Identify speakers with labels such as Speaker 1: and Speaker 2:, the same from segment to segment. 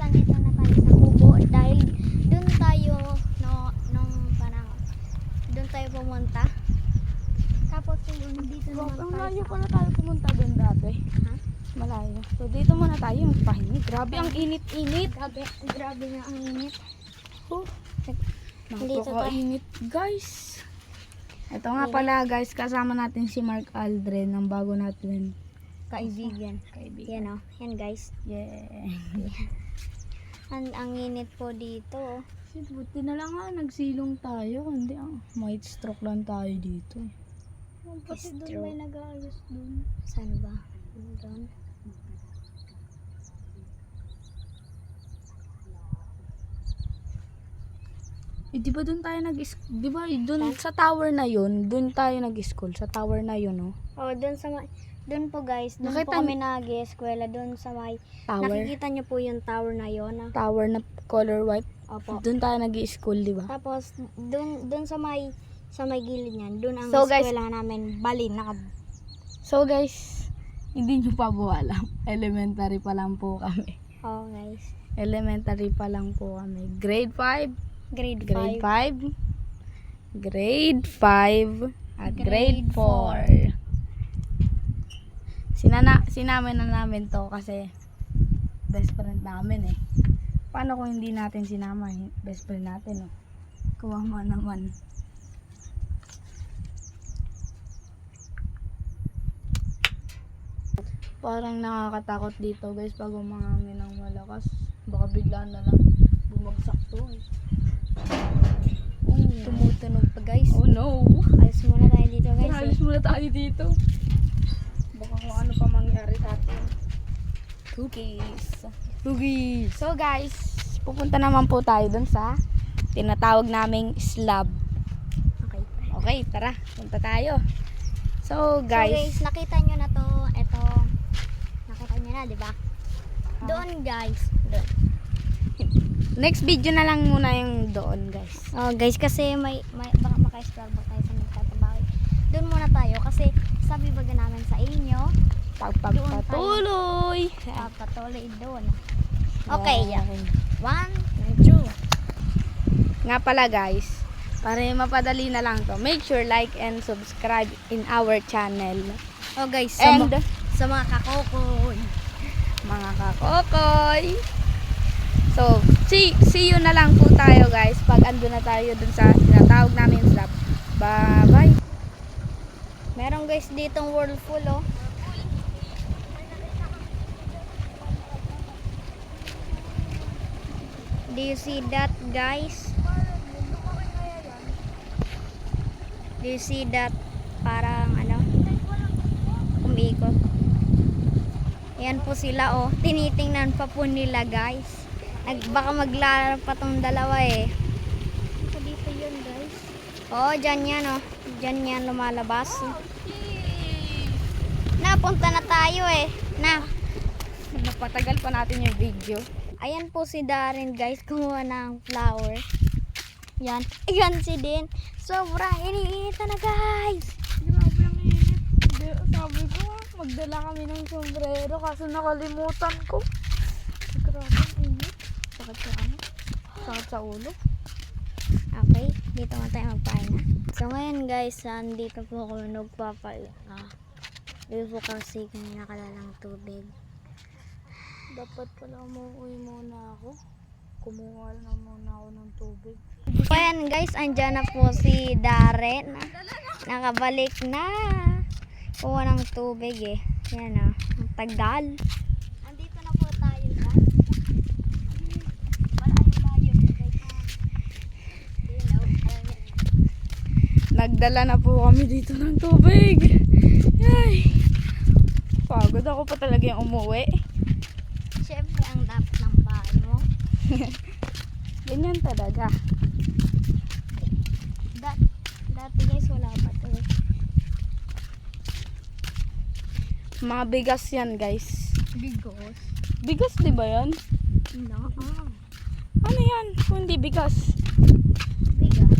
Speaker 1: andito na tayo sa kubo dahil doon tayo nung parang doon tayo pumunta. Tapos yung dito naman
Speaker 2: Ang
Speaker 1: tayo
Speaker 2: layo
Speaker 1: sa...
Speaker 2: pa na tayo pumunta doon dati.
Speaker 1: Ha?
Speaker 2: Malayo. So dito muna tayo magpahingi. Grabe ang init-init.
Speaker 1: Grabe nga ang init.
Speaker 2: Oh,
Speaker 1: Dito tayo.
Speaker 2: napakainit guys. Ito nga pala guys, kasama natin si Mark Aldrin, ng bago natin
Speaker 1: Kaibigan.
Speaker 2: kaibigan.
Speaker 1: Yan o. Yan guys.
Speaker 2: Yeah.
Speaker 1: Ang init po dito.
Speaker 2: Buti na lang nga nagsilong tayo. Hindi might stroke lang tayo dito. Pati doon
Speaker 1: Stroke.
Speaker 2: may nag-aayos doon.
Speaker 1: Saan ba? Doon.
Speaker 2: Di ba doon tayo di ba doon sa tower na yun, doon tayo nag-school, sa tower na yun, no?
Speaker 1: Oh, doon sa doon po guys, doon po
Speaker 2: Nakita
Speaker 1: kami nag-eskwela doon sa may
Speaker 2: Tower.
Speaker 1: nakikita niyo po yung tower na yon.
Speaker 2: Tower na color white.
Speaker 1: Opo.
Speaker 2: Doon tayo nag-school, di ba?
Speaker 1: Tapos doon sa may gilid niyan, doon ang
Speaker 2: So, guys-
Speaker 1: eskwela namin. Bali
Speaker 2: So guys, hindi nyo pa po alam. Elementary pa lang po kami.
Speaker 1: Oh, guys.
Speaker 2: Elementary pa lang po kami. Grade 5.
Speaker 1: Grade
Speaker 2: Grade
Speaker 1: 5.
Speaker 2: 5. Grade 5. At grade
Speaker 1: Grade
Speaker 2: 4. Sinama na namin to kasi best friend namin eh. Paano kung hindi natin sinama? Best friend natin, no? Kawawa naman. Parang nakakatakot dito guys pag umangin ng malakas. Baka bigla na lang bumagsak to eh.
Speaker 1: Tumutunog pa guys.
Speaker 2: Oh no!
Speaker 1: Ayos muna tayo dito guys.
Speaker 2: Alis muna tayo dito. Baka kung ano pa mangyari sa atin. Cookies. So guys, pupunta naman po tayo dun sa tinatawag naming slab.
Speaker 1: Okay.
Speaker 2: Okay, tara. Punta tayo. So guys,
Speaker 1: So guys, nakita nyo na to. Ito. Nakita nyo na, di ba? Doon guys. Doon.
Speaker 2: next video na lang muna yung doon guys.
Speaker 1: Oh guys, kasi may baka maka-struggle tayo sa nagtatrabaho. Doon muna tayo kasi sabi baga namin sa inyo,
Speaker 2: Pagpagpatuloy.
Speaker 1: patuloy doon. Okay,
Speaker 2: Yan.
Speaker 1: 1, 2.
Speaker 2: Nga pala guys, para mapadali na lang to, make sure like and subscribe in our channel.
Speaker 1: Oh guys,
Speaker 2: And
Speaker 1: sa mga kakokoy.
Speaker 2: mga kakokoy. So, see you na lang po tayo guys pag ando na tayo dun sa tinatawag namin slab. Bye-bye.
Speaker 1: Meron guys ditong whirlpool oh. Do you see that guys? Do you see that parang ano? Umiikot. Ayan po sila oh. Tinitingnan pa po nila guys. Baka maglalaro pa tong dalawa eh. Dito yun guys. Oh, dyan yan oh. Dyan yan lumalabas. Napunta na tayo eh.
Speaker 2: Napatagal pa natin yung video.
Speaker 1: Ayan po si Darren guys. Kumuha ng flower. Yan. Ayan si Din. Sobrang iniinit na guys.
Speaker 2: Grabe ang init. Sabi ko, magdala kami ng sombrero kaso nakalimutan ko. Grabe ang init. Sakit sa ano? Sakit sa ulo.
Speaker 1: Okay. Dito nga tayo magpahinga. So ngayon guys, dito po ako nagpapahinga. Dito po kasi kami nakalalang tubig.
Speaker 2: Dapat pala umuwi muna ako. Kumuha lang muna ako ng tubig.
Speaker 1: So ayan guys, andyan na po si Darren. Nakabalik na. Kuha ng tubig eh. Yan o. Ang tagal. Andito na po tayo guys. Malayo guys.
Speaker 2: Nagdala na po kami dito ng tubig. Ay. Pagod ako pa talaga yung umuwi.
Speaker 1: Siyempre ang dapat ng bahay mo.
Speaker 2: Ganyan talaga.
Speaker 1: Dati guys wala pa to.
Speaker 2: Mga bigas yan guys.
Speaker 1: Bigos.
Speaker 2: Bigas di ba yan?
Speaker 1: No.
Speaker 2: Ano yan? Kung hindi bigas.
Speaker 1: Bigas.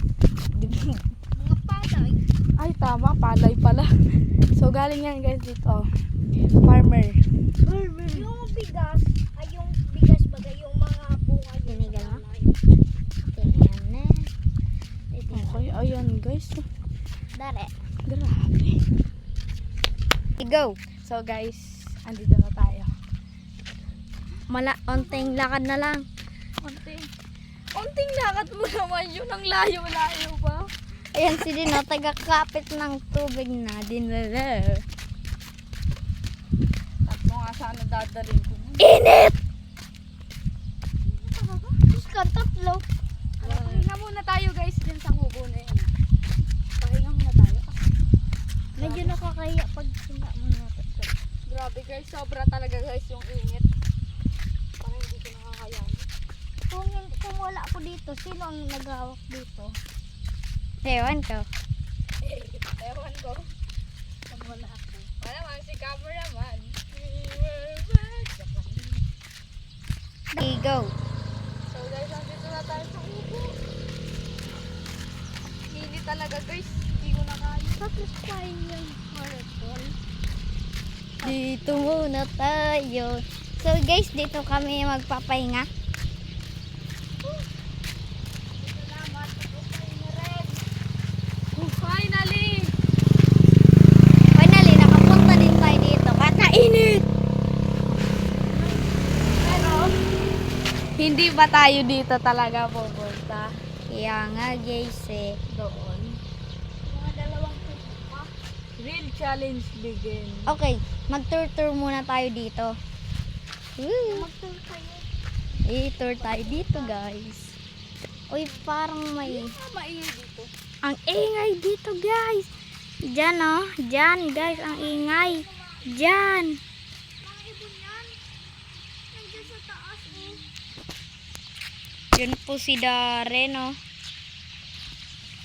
Speaker 2: Di-
Speaker 1: Mga palay.
Speaker 2: Ay tama, palay pala. So galing yan guys dito. Farmer.
Speaker 1: Yung bigas ay yung bigas bagay yung mga
Speaker 2: guys.
Speaker 1: Dare.
Speaker 2: Grabe.
Speaker 1: Go.
Speaker 2: So guys, andito na tayo.
Speaker 1: Onting lakad na lang.
Speaker 2: Konting lakad mo naman yun. Ang layo-layo pa.
Speaker 1: Ayan si Dino, taga-kapit ng tubig na. Dinala.
Speaker 2: Tatlo nga sana dadalhin ko.
Speaker 1: Init! Diyos ka, tatlo.
Speaker 2: Pahinga muna tayo guys dyan sa kubo na yun. Pahinga muna tayo.
Speaker 1: Medyo nakakaya pag sinda mo natin.
Speaker 2: Grabe guys, sobra talaga guys yung init. Parang hindi ko nakakayanin.
Speaker 1: Kung wala ako dito, sino ang naghawak dito? Ewan ko.
Speaker 2: Ewan ko. Pag wala ako. Wala man si cameraman.
Speaker 1: Go.
Speaker 2: So guys, andito na tayo sa kubo. Init talaga guys. Hindi ko nakaya.
Speaker 1: Tapos tayo yung marathon. Dito muna tayo. So guys, dito kami magpapahinga.
Speaker 2: Finally!
Speaker 1: Finally, nakapunta din tayo dito. Kakainit!
Speaker 2: Pero, hindi ba tayo dito talaga pupunta?
Speaker 1: Kaya nga guys eh.
Speaker 2: Doon.
Speaker 1: Mga dalawang pa.
Speaker 2: Real challenge begin.
Speaker 1: Okay, mag-tour muna tayo dito.
Speaker 2: Mag-tour tayo.
Speaker 1: I-tour tayo dito guys. Uy, parang may...
Speaker 2: Maingay dito.
Speaker 1: Ang ingay dito guys. Diyan oh. Diyan guys, ang ingay. Diyan.
Speaker 2: Mga ibon yan. Nandiyan sa taas eh.
Speaker 1: Yun po si Darren oh.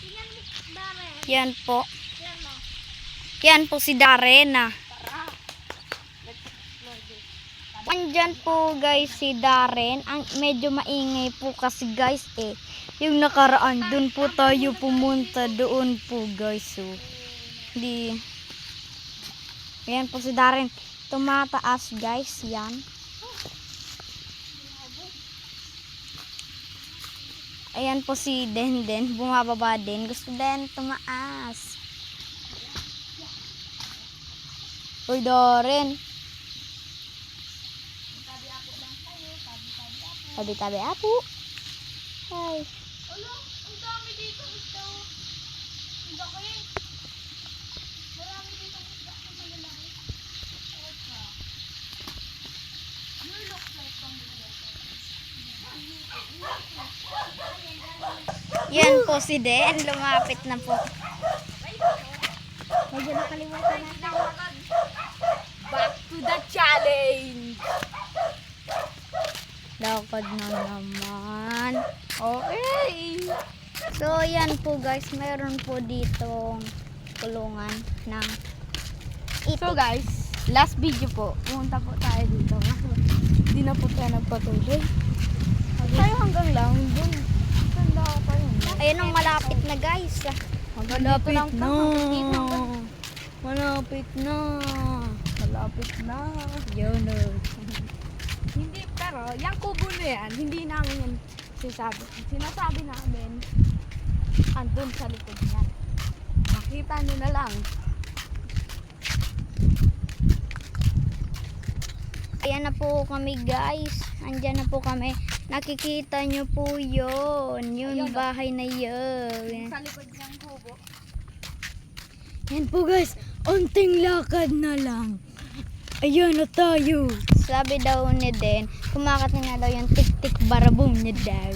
Speaker 2: Tingnan mo, Dare.
Speaker 1: Yan po.
Speaker 2: Yan mo.
Speaker 1: Yan po si Darren ah.
Speaker 2: Tara. Let's explore this.
Speaker 1: Andyan po guys si Darren. Ang medyo maingay po kasi guys eh. Yung nakaraan, dun po tayo pumunta. Doon po guys. So, di. Ayan po si Darren. Tumataas guys. Yan. Ayan po si Den. Bumababa din. Gusto din tumaas. Uy, Darren. Tabi-tabi apo. Hi.
Speaker 2: Ala, ang dami dito isda. Ang laki. Marami dito isda na malalaki. Opa. You look like
Speaker 1: Yan po si Den. Lumapit na po. Medyo nakalimutan na.
Speaker 2: Back to the challenge.
Speaker 1: Lakad na naman.
Speaker 2: Okay.
Speaker 1: So, yan po guys. Mayroon po ditong kulungan ng
Speaker 2: So guys, last video po. Pumunta po tayo dito. Hindi na po tayo nagpatuloy. Tayo hanggang lang. Doon. Ganda ka pa yun.
Speaker 1: Ayun ang malapit na guys.
Speaker 2: Malapit na.
Speaker 1: Malapit na.
Speaker 2: Malapit na.
Speaker 1: Yun o.
Speaker 2: Hindi, pero yung kubo na yan, hindi namin yan sinasabi. Sinasabi namin, andun sa likod niyan. Makita nyo na lang.
Speaker 1: Ayan na po kami guys. Andyan na po kami. Nakikita nyo po yun. Yung
Speaker 2: Ayun,
Speaker 1: bahay na yun.
Speaker 2: Sa likod ng kubo.
Speaker 1: Yan po guys. Unting lakad na lang. Ayan na tayo. Sabi daw ni Den, kumakating na daw yung tik-tik barabong niya daw.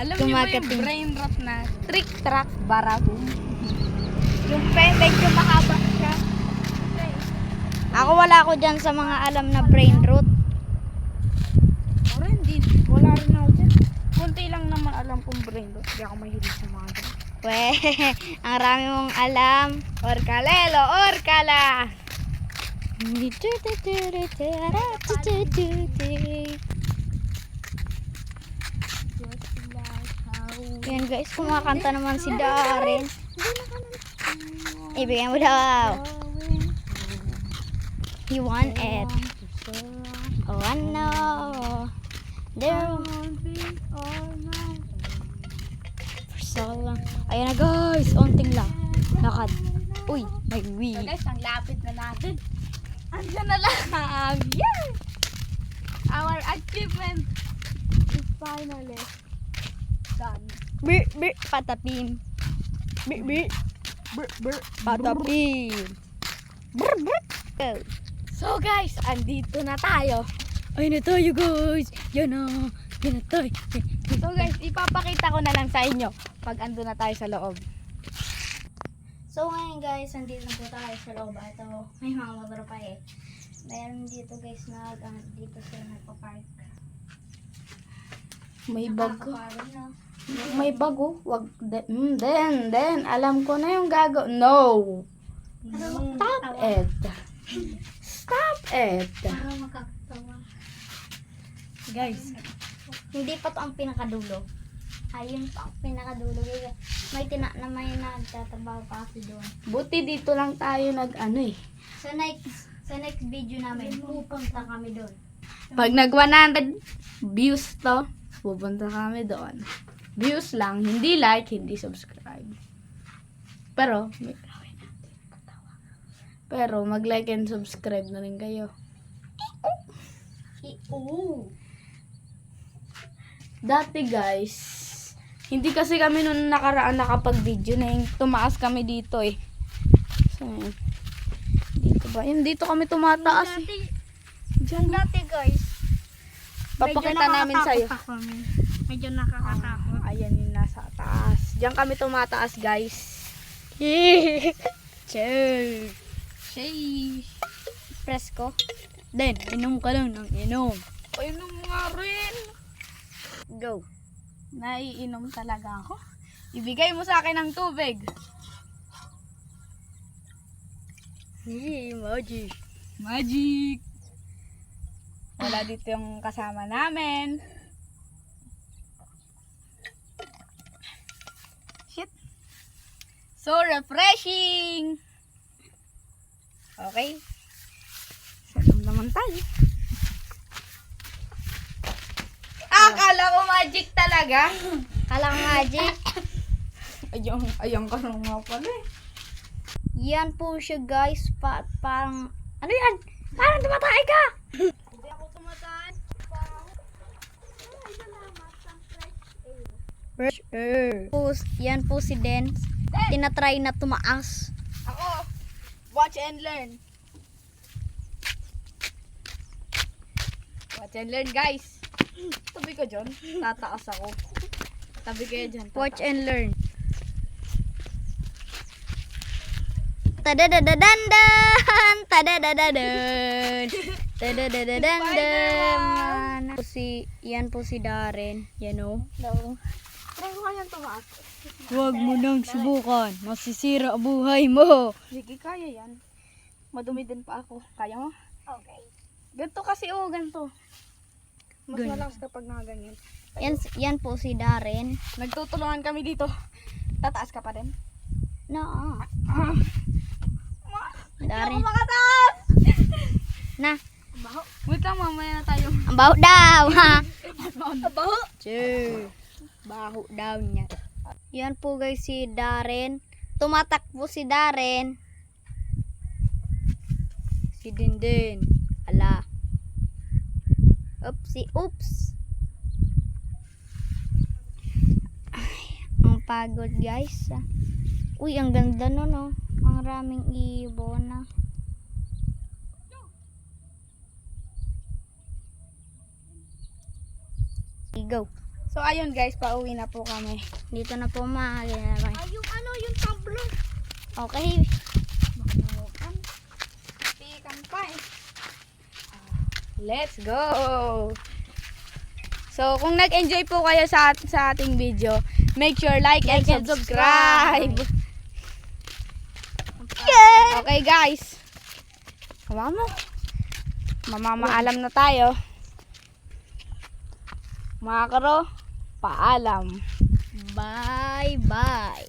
Speaker 2: Alam niyo ba yung
Speaker 1: Kumakating.
Speaker 2: brain rot na trick track barabong? Yung medyo mahaba siya.
Speaker 1: Ako wala ako dyan sa mga alam na brain root.
Speaker 2: Pero hindi, wala rin ako dyan. Kunti lang naman alam kong brain rot. Hindi ako mahilig sa mga dyan.
Speaker 1: Weh, ang rami mong alam.
Speaker 2: Orkalelo, orkala!
Speaker 1: Yan guys, kumakanta naman si Darren. Ibigay mo daw. He want it. Oh, I know. There for Sakal lang. Ayan na guys, onting lang. Lakad. Uy, may
Speaker 2: So
Speaker 1: wheel.
Speaker 2: guys, ang lapit na natin. Andyan na lang. Yeah! Our achievement is finally done.
Speaker 1: Patapin. Patapin. Go.
Speaker 2: So guys, andito na tayo.
Speaker 1: Ay na tayo guys. Yan na. Yan na tayo.
Speaker 2: So guys, ipapakita ko na lang sa inyo pag ando na tayo sa loob.
Speaker 1: So ngayon guys, nandito na po tayo sa loob. Ito, may mga motor pa eh. Meron dito guys dito sila nagpa-park.
Speaker 2: May bago.
Speaker 1: Nakakapagod na.
Speaker 2: May bago. Wag then alam ko na yung gago. No. Stop it. Stop it.
Speaker 1: Para makakatawa.
Speaker 2: Guys,
Speaker 1: Hindi pa to ang pinakadulo. Ayun pa ang pinakadulo. May nagtatabaw pa kasi doon.
Speaker 2: buti dito lang tayo nag-ano eh.
Speaker 1: Sa next video namin, pupunta kami doon.
Speaker 2: Pag nag 100 views to, pupunta kami doon. Views lang, hindi like, hindi subscribe. Pero, mag-like and subscribe na rin kayo.
Speaker 1: Oo.
Speaker 2: Dati guys, hindi kasi kami noon nakaraan nakapag-video na yung tumaas kami dito eh. So, yun. Dito ba? Yun, dito kami tumataas eh. Diyan na.
Speaker 1: Dati guys,
Speaker 2: Papakita namin sa'yo.
Speaker 1: Medyo nakakatakot.
Speaker 2: Ayan yung nasa taas. Diyan kami tumataas guys.
Speaker 1: Cheers.
Speaker 2: Shay.
Speaker 1: Presko. Then, inom ka lang ng inom.
Speaker 2: Painom nga rin.
Speaker 1: Go.
Speaker 2: Naiinom talaga ako. Ibigay mo sa akin ng tubig.
Speaker 1: Magic.
Speaker 2: Magic. Wala dito yung kasama namin. Shit. So refreshing. Okay. Salam naman tayo. Akala ko magic talaga.
Speaker 1: Kala ko magic.
Speaker 2: Ayang ka nung nga pala eh.
Speaker 1: Yan po siya guys. Parang, ano yan? Parang tumatay ka!
Speaker 2: Hindi ako tumataan.
Speaker 1: Fresh air. Yan po si Dance. Tinatry na tumaas.
Speaker 2: Ako, watch and learn. Watch and learn, guys. Tabi ko dyan. Tataas ako. Tabi kayo dyan.
Speaker 1: Watch and learn. Tadadadadandan! Tadadadadan! Tadadadadandan! Yan po si Darren. Yan o.
Speaker 2: Try ko kayang tumaas.
Speaker 1: Huwag mo nang subukan. Masisira ang buhay mo.
Speaker 2: Sige, kaya yan. Madumi din pa ako. Kaya mo?
Speaker 1: Okay.
Speaker 2: Ganito kasi, ganito. Mas
Speaker 1: Ganito.
Speaker 2: malakas kapag nakaganyan.
Speaker 1: Yan po si Darren.
Speaker 2: Nagtutulungan kami dito. Tataas ka pa din?
Speaker 1: No.
Speaker 2: Hindi ako
Speaker 1: Darren.
Speaker 2: makataas!
Speaker 1: Na.
Speaker 2: Baho. Wait lang, mamaya na tayo.
Speaker 1: Ang baho daw. Ha?
Speaker 2: Baho?
Speaker 1: Sure. Baho daw niya. Yan po guys si Darren. Tumatakbo si Darren. Si Dindin. Ala. Oops. Ay, ang pagod guys. Uy, ang ganda no no. Ang raming ibon na. Go.
Speaker 2: So, ayun guys, pauwi na po kami.
Speaker 1: Dito na po mga
Speaker 2: Yung tablo.
Speaker 1: Okay.
Speaker 2: Pikan pa eh. Let's go! So, kung nag-enjoy po kayo sa ating video, make sure like and subscribe.
Speaker 1: Yeah!
Speaker 2: Okay guys. Mamamaalam na tayo. Mga karo, paalam.
Speaker 1: Bye bye.